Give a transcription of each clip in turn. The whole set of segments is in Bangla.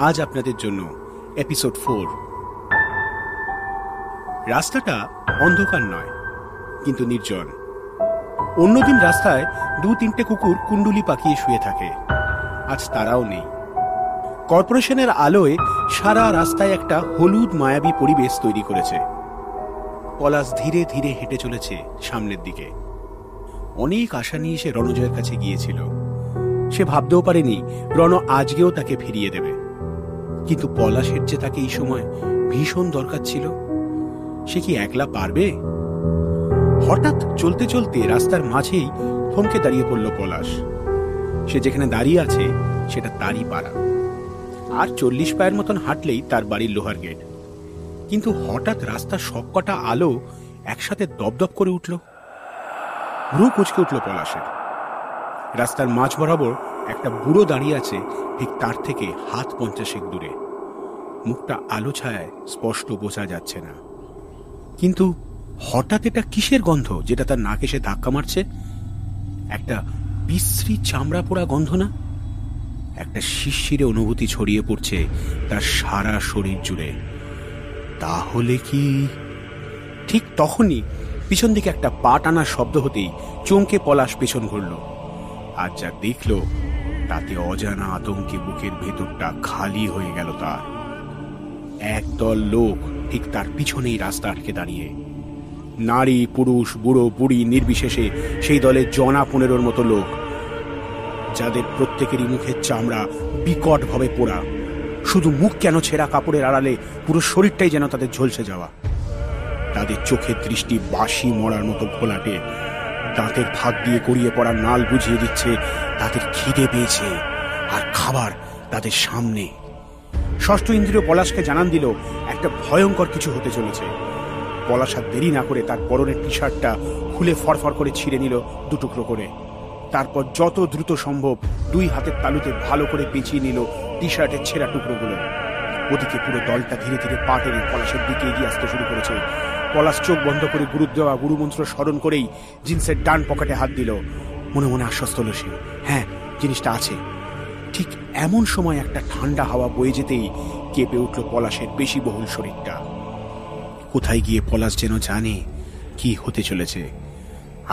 আজ আপনাদের জন্য এপিসোড 4। রাস্তাটা অন্ধকার নয়, কিন্তু নির্জন। অন্যদিন রাস্তায় 2-3টে কুকুর কুণ্ডুলি পাকিয়ে শুয়ে থাকে, আজ তারাও নেই। কর্পোরেশনের আলোয় সারা রাস্তায় একটা হলুদ মায়াবী পরিবেশ তৈরি করেছে। পলাশ ধীরে ধীরে হেঁটে চলেছে সামনের দিকে। অনেক আশা নিয়ে সে রণজয়ের কাছে গিয়েছিল। সে ভাবতেও পারেনি রণ আজকেও তাকে ফিরিয়ে দেবে, কিন্তু পলাশের যে তাকে এই সময় ভীষণ দরকার ছিল। সে কি একলা পারবে? হঠাৎ চলতে চলতে রাস্তার মাঝেই থমকে দাঁড়িয়ে পড়ল পলাশ। সে যেখানে দাঁড়িয়ে আছে সেটা তারই পাড়া, আর 40 পায়ের মতন হাঁটলেই তার বাড়ির লোহার গেট। কিন্তু হঠাৎ রাস্তার সবকটা আলো একসাথে দপদপ করে উঠল। ভ্রু কুঁচকে উঠল পলাশের। রাস্তার মাঝ বরাবর একটা বুড়ো দাঁড়িয়ে আছে, ঠিক তার থেকে হাত 50 দূরে। মুখটা আলো ছায়ায় স্পষ্ট বোঝা যাচ্ছে না, কিন্তু হঠাৎ এটা কিসের গন্ধ যেটা তার নাকে এসে ধাক্কা মারছে? একটা বিশ্রী চামড়া পোড়া গন্ধ না? একটা শিরশিরে অনুভূতি ছড়িয়ে পড়ছে তার সারা শরীর জুড়ে। তাহলে কি? ঠিক তখনই পিছন দিকে একটা পা টানার শব্দ হতেই চমকে পলাশ পেছন ঘুরল। আর যা দেখল তাতে অজানা আতঙ্কে বুকের ভেতরটা খালি হয়ে গেল তার। একদল লোক ঠিক তার পিছনেই রাস্তা আটকে দাঁড়িয়ে। নারী, পুরুষ, বুড়ো, বুড়ি নির্বিশেষে সেই দলে 15 মতো লোক, যাদের প্রত্যেকেরই মুখের চামড়া বিকট ভাবে পোড়া। শুধু মুখ কেন, ছেঁড়া কাপড়ের আড়ালে পুরো শরীরটাই যেন তাদের ঝলসে যাওয়া। তাদের চোখের দৃষ্টি বাঁশি মরার মতো ঘোলাটে। দাঁতের ফাঁক দিয়ে গড়িয়ে পড়া নাল বুঝিয়ে দিচ্ছে তাদের খিদে পেয়েছে, আর খাবার তাদের সামনে। ষষ্ঠ ইন্দ্রিয় পলাশকে জানান দিল একটা ভয়ঙ্কর কিছু হতে চলেছে। পলাশ আর দেরি না করে তার পরনের টি শার্টটা খুলে ফরফর করে ছিঁড়ে নিল 2 টুকরো করে। তারপর যত দ্রুত সম্ভব 2 হাতের তালুতে ভালো করে পেঁচিয়ে নিল টি শার্টের ছেঁড়া টুকরোগুলো। ওদিকে পুরো দলটা ধীরে ধীরে পা টেনে পলাশের দিকে এগিয়ে আসতে শুরু করেছে। পলাশ চোখ বন্ধ করে গুরুর দেওয়া গুরুমন্ত্র স্মরণ করেই জিন্সের ডান পকেটে হাত দিল। মনে মনে আশ্বস্ত হল সে, হ্যাঁ, জিনিসটা আছে। ঠিক এমন সময় একটা ঠান্ডা হাওয়া বয়ে যেতেই কেঁপে উঠল পলাশের পেশিবহুল শরীরটা। কোথায় গিয়ে পলাশ যেন জানে কি হতে চলেছে,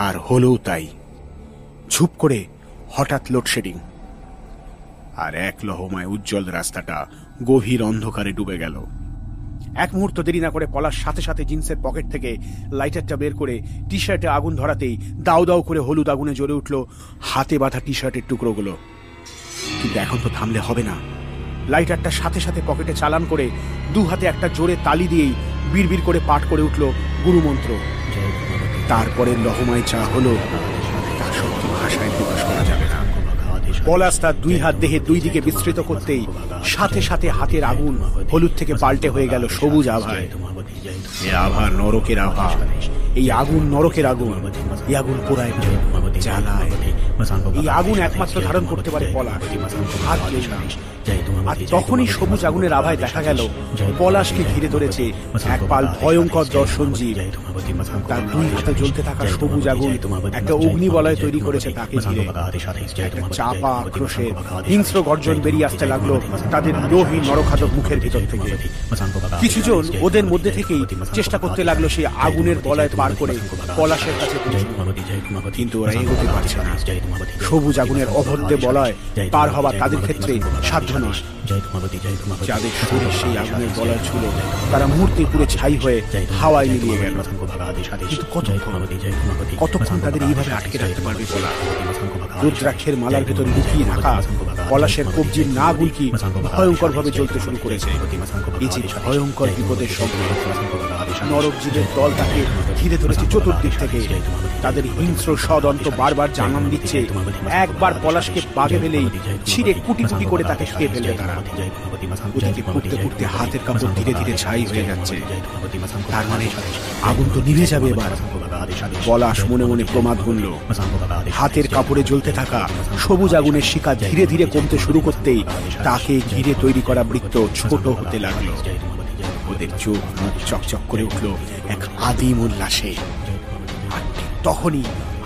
আর হলো তাই। ঝুপ করে হঠাৎ লোডশেডিং, আর এক লহমায় উজ্জ্বল রাস্তাটা গভীর অন্ধকারে ডুবে গেল। এক মুহূর্ত দেরি না করে পলাশ সাথে সাথে জিন্সের পকেট থেকে লাইটারটা বের করে টি শার্টে আগুন ধরাতেই দাউ দাউ করে হলুদ আগুনে জ্বলে উঠল হাতে বাঁধা টি শার্টের টুকরোগুলো। কিন্তু এখন তো থামলে হবে না। লাইটারটা সাথে সাথে পকেটে চালান করে 2 হাতে একটা জোরে তালি দিয়েই বিড়বিড় করে পাঠ করে উঠল গুরুমন্ত্র। তারপরে লহমায় চা হলো তা সত্যি ভাষায় প্রকাশ করা যাবে না। পলাশ তার 2 হাত দেহে 2 দিকে বিস্তৃত করতেই সাথে সাথে হাতের আগুন হলুদ থেকে পাল্টে হয়ে গেল সবুজ আভায়। এই আভা নরকের আভা, এই আগুন নরকের আগুন। এই আগুন পোড়ায়, জ্বালায়। এই আগুন একমাত্র ধারণ করতে পারে পলাশ, আর কেউ না। আর তখনই সবুজ আগুনের আভায় দেখা গেল পলাশকে ঘিরে ধরেছে এক পাল ভয়ঙ্কর দর্শনজীব। তার 2 হাতে জ্বলতে থাকা সবুজ আগুন একটা অগ্নিবলয় তৈরি করেছে তাকে ঘিরে। একটা চাপা আক্রোশের হিংস্র গর্জন বেরিয়ে আসতে লাগলো তাদের লোহী নরখাদক মুখের ভিতর থেকে। কিছুজন ওদের মধ্যে থেকেই চেষ্টা করতে লাগলো সেই আগুনের বলয় পার করে পলাশের কাছে পৌঁছানো, কিন্তু ওরা এগোতে পারছে না। সবুজ আগুনের অভদ্রে বলয় পার হওয়া তাদের ক্ষেত্রে সাধ্য নয়। যাদের শরীর সেই আগুনের বলয় ছিল তারা মুহূর্তে পুরো ছাই হয়ে হাওয়ায় মিলিয়ে গেল। কিন্তু কতক্ষণ তাদের এইভাবে আটকে রাখতে পারবে পলাশ? রুদ্রাক্ষের মালার ভেতর লুকিয়ে থাকা পলাশের কবজির না গুলকি ভয়ঙ্কর ভাবে জ্বলতে শুরু করেছে। এই যে ভয়ঙ্কর বিপদের শব্দ, নরকজীবের দল তাকে ঘিরে ধরেছে চতুর্দিক থেকে। তাদের হিংস্র সদন্ত বারবার জানান দিচ্ছে একবার পলাশকে বাগে ফেলেই ছিঁড়ে কুটি কুটি করে তাকে খেয়ে ফেলবে তারা। ওদিকে পুড়তে পুড়তে হাতের কাপড় ধীরে ধীরে ছাই হয়ে যাচ্ছে। তার মানে আগুন তো নিভে যাবে এবার। পলাশ মনে মনে প্রমাদ গুনল। হাতের কাপড়ে জ্বলতে থাকা সবুজ আগুনের শিখা ধীরে ধীরে কমতে শুরু করতেই তাকে ঘিরে তৈরি করা বৃত্ত ছোট হতে লাগলো। ওদের চোখ মুখ চকচক করে উঠল এক আদিম উল্লাসে। তখনই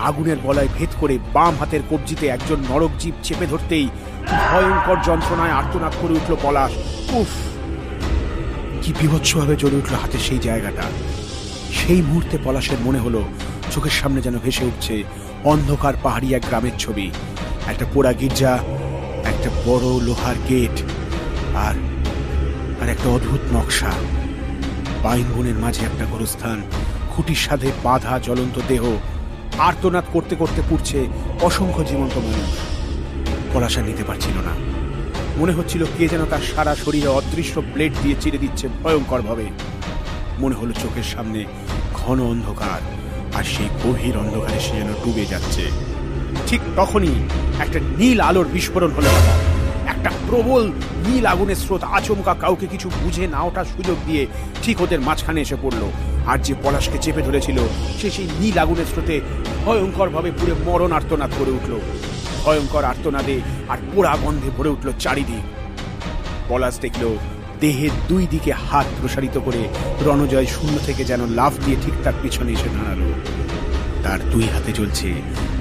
আগুনের বলয় ভেদ করে বাম হাতের কবজিতে একজন নরকজীব চেপে ধরতেই ভয়ঙ্কর যন্ত্রণায় আর্তনাদ করে উঠল পলাশ। উফ, কি বিভৎসভাবে জ্বলে উঠল হাতের সেই জায়গাটা। সেই মুহূর্তে পলাশের মনে হলো চোখের সামনে যেন ভেসে উঠছে অন্ধকার পাহাড়ি এক গ্রামের ছবি। একটা পোড়া গির্জা, একটা বড় লোহার গেট, আর একটা অদ্ভুত নকশা। পাইন বনের মাঝে একটা গোরস্থান, খুঁটির সাথে বাঁধা জ্বলন্ত দেহ, আর্তনাদ করতে করতে পুড়ছে অসংখ্য জীবন্ত মানুষ। পলাশ আর নিতে পারছিল না। মনে হচ্ছিল কে যেন তার সারা শরীরে অদৃশ্য ব্লেড দিয়ে চিরে দিচ্ছে ভয়ঙ্কর ভাবে। মনে হলো চোখের সামনে ঘন অন্ধকার, আর সেই গভীর অন্ধকারে সে যেন ডুবে যাচ্ছে। ঠিক তখনই একটা নীল আলোর বিস্ফোরণ হলো। একটা প্রবল নীল আগুনের স্রোত আচমকা কাউকে কিছু বুঝে না ওঠার সুযোগ দিয়ে ঠিক ওদের মাঝখানে এসে পড়লো। আর যে পলাশকে চেপে ধরেছিল সে সেই নীল আগুনের স্রোতে ভয়ঙ্কর ভাবে পুরো মরণ আর্তনাদ করে উঠল। ভয়ঙ্কর আর্তনাদে আর পোড়া গন্ধে ভরে উঠল চারিদিক। পলাশ দেখল দেহের দুই দিকে হাত প্রসারিত করে রণজয় শূন্য থেকে যেন লাফ দিয়ে ঠিক তার পিছনে এসে দাঁড়ালো। তার দুই হাতে জ্বলছে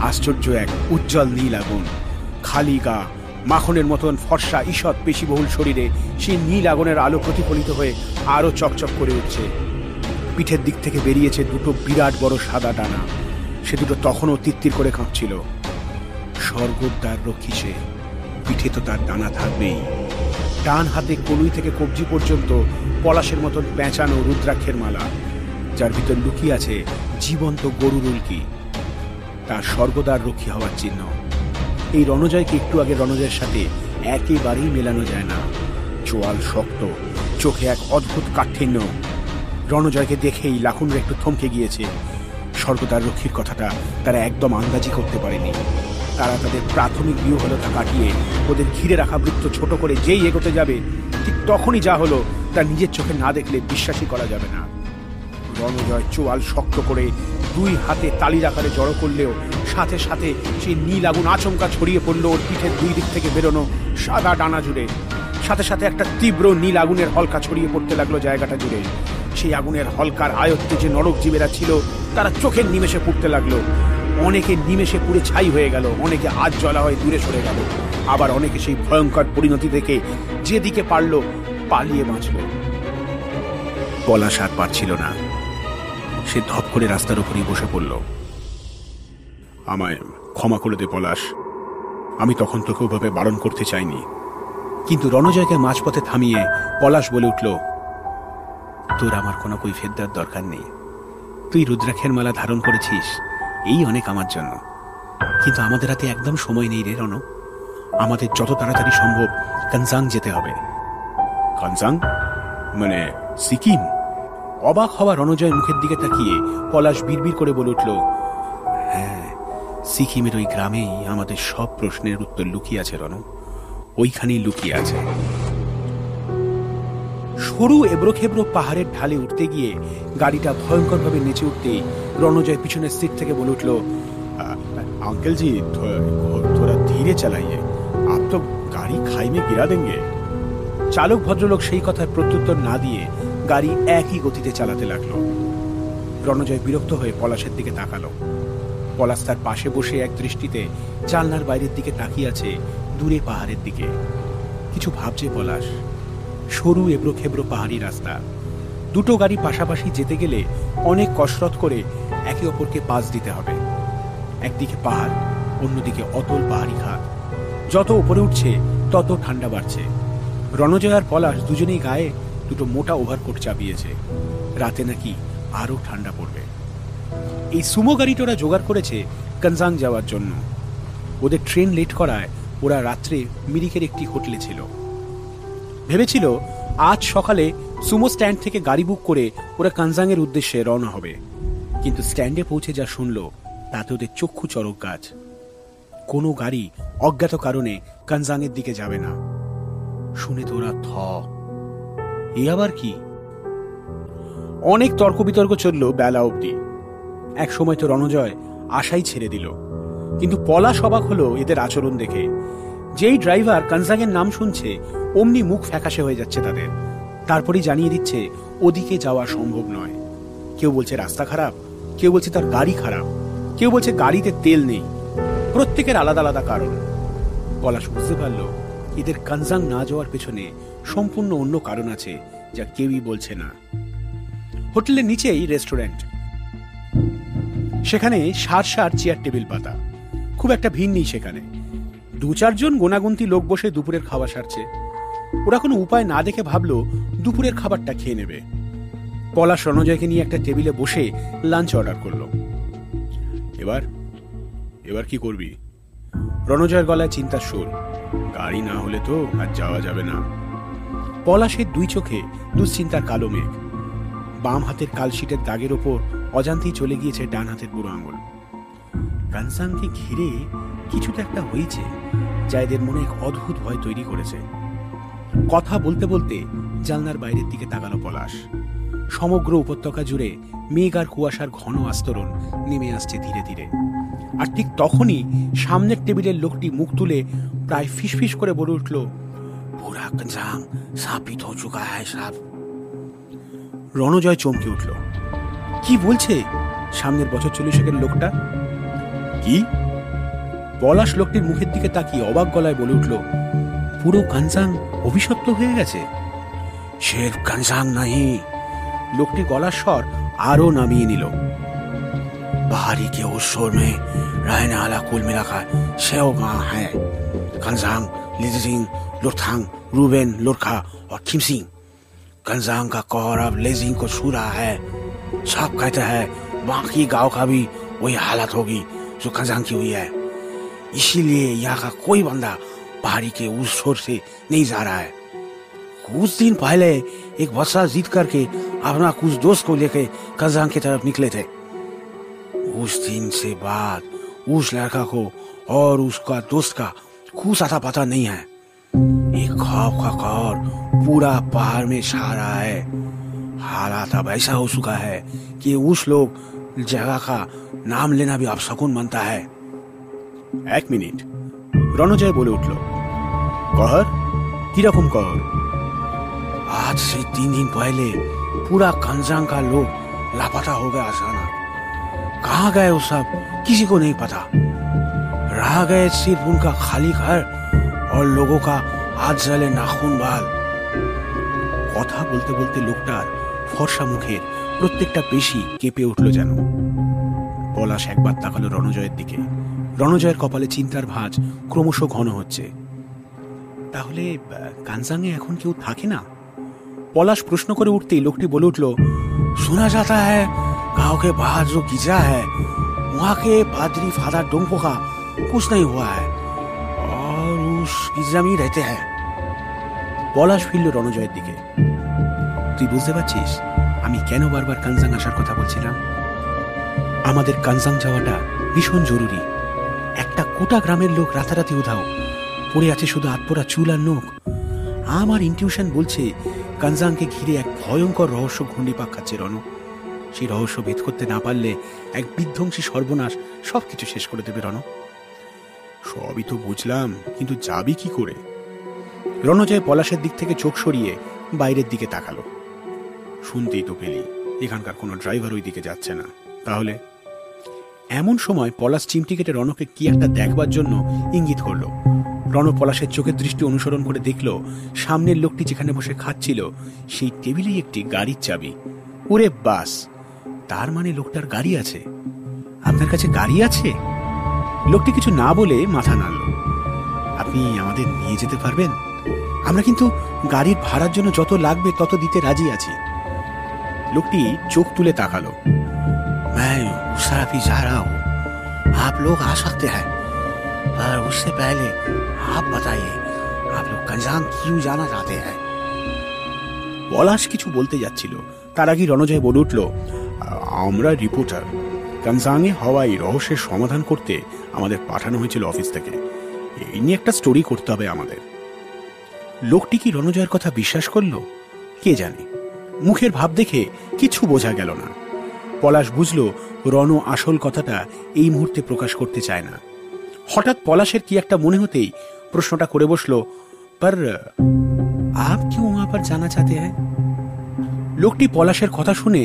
আশ্চর্য এক উজ্জ্বল নীল আগুন। খালি গা, মাখনের মতন ফর্সা ঈষৎ পেশিবহুল শরীরে সেই নীল আগুনের আলো প্রতিফলিত হয়ে আরো চকচক করে উঠছে। পিঠের দিক থেকে বেরিয়েছে দুটো বিরাট বড় সাদা ডানা। সে দুটো তখনও তিত্তির করে কাঁপছিল। স্বর্গদ্বার রক্ষী সে, পিঠে তো তার ডানা থাকবেই। ডান হাতে কনুই থেকে কবজি পর্যন্ত পলাশের মতন পেঁচানো রুদ্রাক্ষের মালা, যার ভিতর লুকিয়ে আছে জীবন্ত গরুর উল্কি। তার স্বর্গদ্বার রক্ষী হওয়ার চিহ্ন। এই রণজয়কে একটু আগে রণজয়ের সাথে একেবারেই মেলানো যায় না। চোয়াল শক্ত, চোখে এক অদ্ভুত কাঠিন্য। রণজয়কে দেখেই লাখুনরা একটু থমকে গিয়েছে। স্বর্গদ্বার রক্ষীর কথাটা তারা একদম আন্দাজি করতে পারেনি। তারা তাদের প্রাথমিক বিহ্বলতা কাটিয়ে ওদের ঘিরে রাখা বৃত্ত ছোট করে যেই এগোতে যাবে, ঠিক তখনই যা হলো তা নিজের চোখে না দেখলে বিশ্বাসই করা যাবে না। রণজয় চোয়াল শক্ত করে দুই হাতে তালির আকারে জড়ো করলেও সাথে সাথে সেই নীল আগুন আচমকা ছড়িয়ে পড়লো ওর পিঠের দুই দিক থেকে বেরোনো সাদা ডানা জুড়ে। সাথে সাথে একটা তীব্র নীল আগুনের হলকা ছড়িয়ে পড়তে লাগলো জায়গাটা জুড়ে। সেই আগুনের হলকার আয়ত্তে যে নরক জীবেরা ছিল তারা চোখের নিমেষে পুড়তে লাগলো। অনেকে নিমেষে পুড়ে ছাই হয়ে গেল, অনেকে আজ জ্বলা হয়ে দূরে সরে গেল, আবার অনেকে সেই ভয়ঙ্কর পরিণতি দেখে যেদিকে পারল পালিয়ে বাঁচল। পলাশ আর পারছিল না। সে ধপ করে রাস্তার উপরই বসে পড়ল। আমায় ক্ষমা করে দে পলাশ, আমি তখন তোকে ওভাবে বারণ করতে চাইনি। কিন্তু রণজয়কে মাঝপথে থামিয়ে পলাশ বলে উঠল, তোর আমার কোনো কৈফিয়ত দেওয়ার দরকার নেই। তুই রুদ্রাক্ষের মালা ধারণ করেছিস, এই অনেক আমার জন্য। কিন্তু আমাদের হাতে একদম সময় নেই রে রণ। আমাদের যত তাড়াতাড়ি সম্ভব কনজাং যেতে হবে। কনজাং মানে সিকিম? অবাক হওয়া রণজয়ের মুখের দিকে তাকিয়ে পলাশ বিড়বিড় করে বলে উঠল, হ্যাঁ, সিকিমের ওই গ্রামেই আমাদের সব প্রশ্নের উত্তর লুকিয়ে আছে রণ, ওইখানেই লুকিয়ে আছে। সরু এবড়োখেবড়ো পাহাড়ের ঢালে উঠতে গিয়ে গাড়িটা ভয়ঙ্করভাবে নেচে উঠতেই রণজয় পিছনের সিট থেকে বলে উঠল, अंकल जी थोड़ा धीरे चलाइए, आप तो गाड़ी खाई में गिरा देंगे। চালক ভদ্রলোক সেই কথার প্রত্যুত্তর না দিয়ে গাড়ি একই গতিতে চালাতে লাগলো। রণজয় বিরক্ত হয়ে পলাশের দিকে তাকালো। পলাশ তার পাশে বসে এক দৃষ্টিতে জানলার বাইরের দিকে তাকিয়ে আছে দূরে পাহাড়ের দিকে। কিছু ভাবছে পলাশ। সরু এবড়ো খেবড়ো পাহাড়ি রাস্তা, দুটো গাড়ি পাশাপাশি যেতে গেলে অনেক কসরত করে একে অপরকে পাশ দিতে হবে। একদিকে পাহাড়, অন্যদিকে অতল পাহাড়ি ঘাট। যত উপরে উঠছে তত ঠান্ডা বাড়ছে। রণজয় আর পলাশ দুজনেই গায়ে দুটো মোটা ওভারকোট চাপিয়েছে। রাতে নাকি আরো ঠান্ডা পড়বে। এই সুমো গাড়িটা ওরা জোগাড় করেছে কনজাং যাওয়ার জন্য। ওদের ট্রেন লেট করায় ওরা রাত্রে মিরিকের একটি হোটেলে ছিল। ভেবেছিল আজ সকালে সুমো স্ট্যান্ড থেকে গাড়ি বুক করে ওরা কনজাং এর উদ্দেশ্যে রওনা হবে। কিন্তু স্ট্যান্ডে পৌঁছে যা শুনলো তাতে ওদের চক্ষু চড়ক গাছ। কোনো গাড়ি অজ্ঞাত কারণে কনজাং এর দিকে যাবে না। শুনে তো ওরা থ। এ আবার কি? অনেক তর্ক বিতর্ক চলল বেলা অবধি। এক সময় তো রণজয় আশাই ছেড়ে দিল। কিন্তু পলাশ অবাক হলো এদের আচরণ দেখে। যেই ড্রাইভার কনজাং এর নাম শুনছে অমনি মুখ ফ্যাকাশে হয়ে যাচ্ছে তাদের। তারপরেই জানিয়ে দিচ্ছে ওদিকে যাওয়া সম্ভব নয়। কেউ বলছে রাস্তা খারাপ, কেউ বলছে তার গাড়ি খারাপ, কেউ বলছে গাড়িতে তেল নেই। প্রত্যেকের আলাদা আলাদা কারণ। পলাশ বুঝতে পারল এদের কানজাং না যাওয়ার পেছনে সম্পূর্ণ অন্য কারণ আছে, যা কেউই বলছে না। হোটেলের নিচেই রেস্টুরেন্ট, সেখানে সার চেয়ার টেবিল পাতা, খুব একটা ভিড় নেই সেখানে। 2-4 জন গোনাগুন্তি লোক বসে দুপুরের খাওয়া সারছে। ওরা কোনো উপায় না দেখে ভাবলো দুপুরের খাবারটা খেয়ে নেবে। পলাশ রণজয়কে নিয়ে একটা টেবিলে বসে লাঞ্চ অর্ডার করলো। এবার কি করবি? রণজয়ের গলায় চিন্তার সুর। গাড়ি না হলে তো আর যাওয়া যাবে না। পলাশের 2 চোখে দুশ্চিন্তার কালো মেঘ। বাম হাতের কালশিটের দাগের ওপর অজান্তেই চলে গিয়েছে ডান হাতের বুড়ো আঙুল। কানসাংকে ঘিরে কিছু তো একটা হয়েছে, যা এদের মনে এক অদ্ভুত ভয় তৈরি করেছে। কথা বলতে বলতে জানলার বাইরের দিকে তাকালো পলাশ। সমগ্র উপত্যকা জুড়ে মেঘ আর কুয়াশার ঘন আস্তরণ নেমে আসছে ধীরে ধীরে। আর ঠিক তখনই সামনের টেবিলের লোকটি মুখ তুলে প্রায় ফিসফিস করে বলে উঠল, পুরা কানজাং সাপিত হো চুকা হ্যায় সাব। রণজয় চমকে উঠল। কি বলছে সামনের বছর 40 লোকটা? কি? পলাশ লোকটির মুখের দিকে তাকিয়ে অবাক গলায় বলে উঠল, পুরো কানজাং অভিশপ্ত হয়ে গেছে। শের কানজাং নাহি। লোকটি গলার স্বর আরো নামিয়ে নিল। पहाड़ी के उस शोर में रहने वाला कुल मिलाकर 6 गांव है। कंजांग, लिजिंग, लुरथांग, रूबेन, लुरखा और खिमसिंग। कंजांग का कहर अब लेजिंग को छू रहा है। सब कहते हैं बाकी गांव का भी वही हालत होगी जो कंजांग की हुई है। इसीलिए यहाँ का कोई बंदा पहाड़ी के उस शोर से नहीं जा रहा है। कुछ दिन पहले एक बच्चा जीत करके अपना कुछ दोस्त को लेकर कंजांग की तरफ निकले थे। उस दिन से बाद उस लड़का को और उसका दोस्त का कुछ आता पता नहीं है। एक खौफ का कहर पूरा पहाड़ में छा रहा है। हालात अब ऐसा हो चुका है कि उस लोग जगह का नाम लेना भी अपशकुन बनता है। 1 मिनट, রণজয় বলে উঠল। कहर? কিরকম कहर? आज से 3 दिन पहले पूरा कंजांग का लोग लापता हो गया अचानक। कहाँ गए वो सब किसी को नहीं पता। रह गए सिर्फ उनका खाली घर और लोगों का हाथ जले नाखून बाल। কথা বলতে বলতে লোকটার ফর্সা মুখের প্রত্যেকটা পেশি কেঁপে উঠল যেন। পলাশ একবার তাকালো রণজয়ের দিকে। রণজয়ের কপালে চিন্তার ভাঁজ ক্রমশ ঘন হচ্ছে। তাহলে কানজাংয়ে এখন কেউ থাকে না? পলাশ প্রশ্ন করে উঠতেই লোকটি বলে উঠল, শোনা যাতা है गांव के बाहर जो गिरजा है वहां के पादरी फादर डोंगपो का कुछ नहीं हुआ है और उस गिरजा में रहते हैं। পলাশ ফিরল রণজয়ের দিকে। তুই বুঝতে পারছিস আমি কেন বারবার কানজাং আসার কথা বলছিলাম? আমাদের কানজাং যাওয়াটা ভীষণ জরুরি। একটা কোটা গ্রামের লোক রাতারাতি উধাও, পড়ে আছে শুধু আত্মরা চুল আর নখ। আমার ইনটিউশন বলছে কানজাংকে ঘিরে এক ভয়ঙ্কর রহস্য ঘূর্ণিপাক খাচ্ছে রণ। সেই রহস্য ভেদ করতে না পারলে এক বিধ্বংসী সর্বনাশ সবকিছু শেষ করে দেবে রণ। সবই তো বুঝলাম, কিন্তু যাবি কি করে? রণজয় পলাশের দিক থেকে চোখ সরিয়ে বাইরের দিকে তাকালো। শুনতেই তো পেলি এখানকার কোনো ড্রাইভার ওই দিকে যাচ্ছে না। তাহলে? এমন সময় পলাশ চিমটি কেটে রণকে কি একটা দেখবার জন্য ইঙ্গিত করলো। রণ পলাশের চোখের দৃষ্টি অনুসরণ করে দেখল সামনের লোকটি যেখানে বসে খাচ্ছিল সেই টেবিলেই একটি গাড়ির চাবি। ওরে বাস, তার মানে লোকটার গাড়ি আছে। আপনার কাছে গাড়ি আছে? লোকটি কিছু না বলে মাথা নাড়ল। আপনি আমাদের নিয়ে যেতে পারবেন? আমরা কিন্তু গাড়ির ভাড়ার জন্য যত লাগবে তত দিতে রাজি আছি। লোকটি চোখ তুলে তাকালো। मैं उस तरफ ही जा रहा हूं, आप लोग आ सकते हैं, पर उससे पहले आप बताइए आप लोग कंजांग क्यों जाना चाहते हैं? পলাশ কিছু বলতে যাচ্ছিল, তার আগে রণজয় বলে উঠল, আমরা রিপোর্টার। কানজাংয়ে হওয়া এই রহস্যের সমাধান করতে আমাদের পাঠানো হয়েছিল অফিস থেকে। এই নিয়ে একটা স্টোরি করতে হবে আমাদের। লোকটি কি রণজয়ের কথা বিশ্বাস করলো? কে জানে। মুখের ভাব দেখে কিছু বোঝা গেল না। পলাশ বুঝল রণ আসল কথাটা এই মুহূর্তে প্রকাশ করতে চায় না। হঠাৎ পলাশের কি একটা মনে হতেই প্রশ্নটা করে বসলো, पर आप क्यों वहां पर जाना चाहते हैं? লোকটি পলাশের কথা শুনে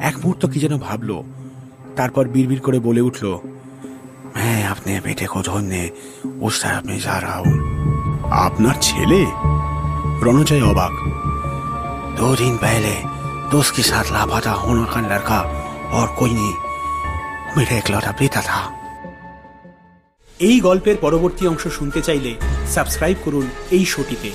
এক মুহূর্ত কি যেন ভাবলো, তারপর বিড়বিড় করে বলে উঠল, मैं मैं अपने बेटे को ढूंढने उस तरफ में जा रहा हूँ। আপনার ছেলে? রণজয় অবাক। 2 दिन पहले दोस्त के साथ लापता होने का लड़का और कोई नहीं, मेरा इकलौता बेटा था। এই গল্পের পরবর্তী অংশ শুনতে চাইলে সাবস্ক্রাইব করুন এই শোটিতে।